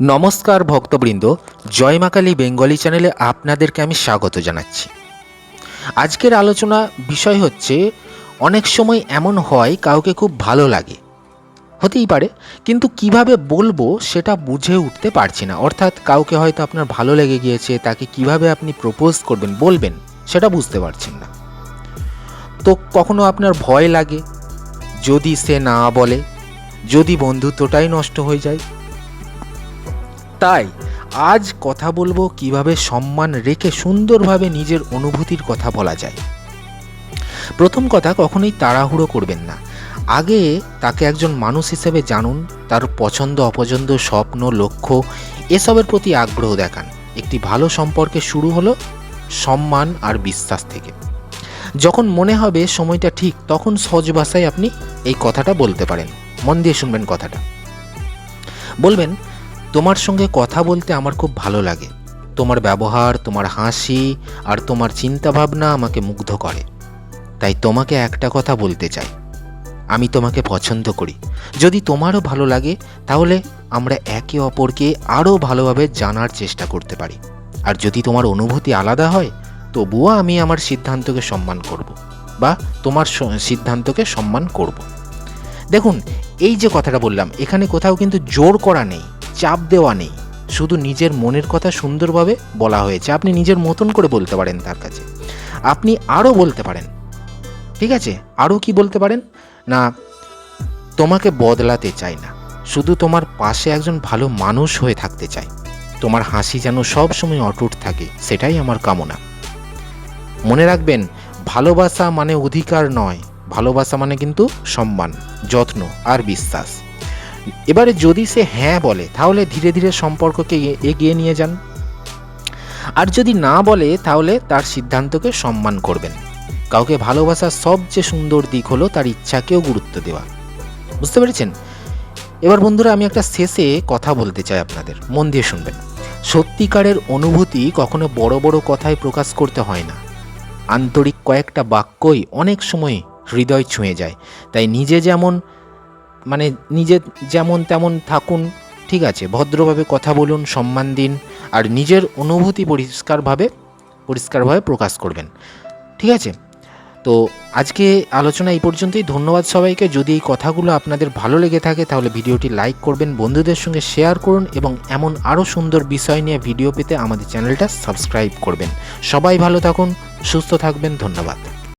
নমস্কার ভক্তবৃন্দ, জয় মা কালী বেঙ্গলি চ্যানেলে আপনাদেরকে আমি স্বাগত জানাচ্ছি। আজকের আলোচনা বিষয় হচ্ছে, অনেক সময় এমন হয় কাউকে খুব ভালো লাগে, হতেই পারে, কিন্তু কিভাবে বলবো সেটা বুঝে উঠতে পারছি না। অর্থাৎ কাউকে হয়তো আপনার ভালো লেগে গিয়েছে, তাকে কিভাবে আপনি প্রপোজ করবেন, বলবেন, সেটা বুঝতে পারছেন না। তো কখনো আপনার ভয় লাগে যদি সে না বলে, যদি বন্ধুত্বটাই নষ্ট হয়ে যায়। তাই আজ কথা বলবো কিভাবে সম্মান রেখে সুন্দরভাবে নিজের অনুভূতির কথা বলা যায়। প্রথম কথা, কখনোই তাড়াহুড়ো করবেন না। আগে তাকে একজন মানুষ হিসেবে জানুন, তার পছন্দ অপছন্দ, স্বপ্ন, লক্ষ্য এসবের প্রতি আগ্রহ দেখান। একটি ভালো সম্পর্কে শুরু হলো সম্মান আর বিশ্বাস থেকে। যখন মনে হবে সময়টা ঠিক, তখন সহজ ভাষায় আপনি এই কথাটা বলতে পারেন। মন দিয়ে শুনবেন কথাটা। বলবেন, তোমার সঙ্গে কথা বলতে আমার খুব ভালো লাগে। তোমার ব্যবহার, তোমার হাসি আর তোমার চিন্তাভাবনা আমাকে মুগ্ধ করে। তাই তোমাকে একটা কথা বলতে চাই, আমি তোমাকে পছন্দ করি। যদি তোমারও ভালো লাগে তাহলে আমরা একে অপরকে আরও ভালোভাবে জানার চেষ্টা করতে পারি। আর যদি তোমার অনুভূতি আলাদা হয়, তবুও আমি আমার সিদ্ধান্তকে সম্মান করব, বা তোমার সিদ্ধান্তকে সম্মান করব। দেখুন, এই যে কথাটা বললাম, এখানে কোথাও কিন্তু জোর করা নেই, চাপ দেওয়া নেই, শুধু নিজের মনের কথা সুন্দরভাবে বলা হয়েছে। আপনি নিজের মতন করে বলতে পারেন তার কাছে। আপনি আরও বলতে পারেন, ঠিক আছে, আরও কি বলতে পারেন না, তোমাকে বদলাতে চাই না, শুধু তোমার পাশে একজন ভালো মানুষ হয়ে থাকতে চাই। তোমার হাসি যেন সব সময় অটুট থাকে, সেটাই আমার কামনা। মনে রাখবেন, ভালোবাসা মানে অধিকার নয়, ভালোবাসা মানে কিন্তু সম্মান, যত্ন আর বিশ্বাস। এবারে যদি সে হ্যাঁ বলে, তাহলে ধীরে ধীরে সম্পর্ককে এগিয়ে নিয়ে যান। আর যদি না বলে, তাহলে তার সিদ্ধান্তকে সম্মান করবেন। কাউকে ভালোবাসার সবচেয়ে সুন্দর দিক হলো তার ইচ্ছাকেও গুরুত্ব দেওয়া। বুঝতে পেরেছেন? এবার বন্ধুরা, আমি একটা শেষে কথা বলতে চাই আপনাদের, মন দিয়ে শুনবেন। সত্যিকারের অনুভূতি কখনো বড় বড় কথায় প্রকাশ করতে হয় না। আন্তরিক কয়েকটা বাক্যই অনেক সময় হৃদয় ছুঁয়ে যায়। তাই নিজে যেমন তেমন থাকুন, ঠিক আছে, ভদ্রভাবে কথা বলুন, সম্মান দিন, আর নিজের অনুভূতি পরিষ্কারভাবে প্রকাশ করবেন, ঠিক আছে? তো আজকে আলোচনা এই পর্যন্তই। ধন্যবাদ সবাইকে। যদি এই কথাগুলো আপনাদের ভালো লেগে থাকে তাহলে ভিডিওটি লাইক করবেন, বন্ধুদের সঙ্গে শেয়ার করুন, এবং এমন আরও সুন্দর বিষয় নিয়ে ভিডিও পেতে আমাদের চ্যানেলটা সাবস্ক্রাইব করবেন। সবাই ভালো থাকুন, সুস্থ থাকবেন। ধন্যবাদ।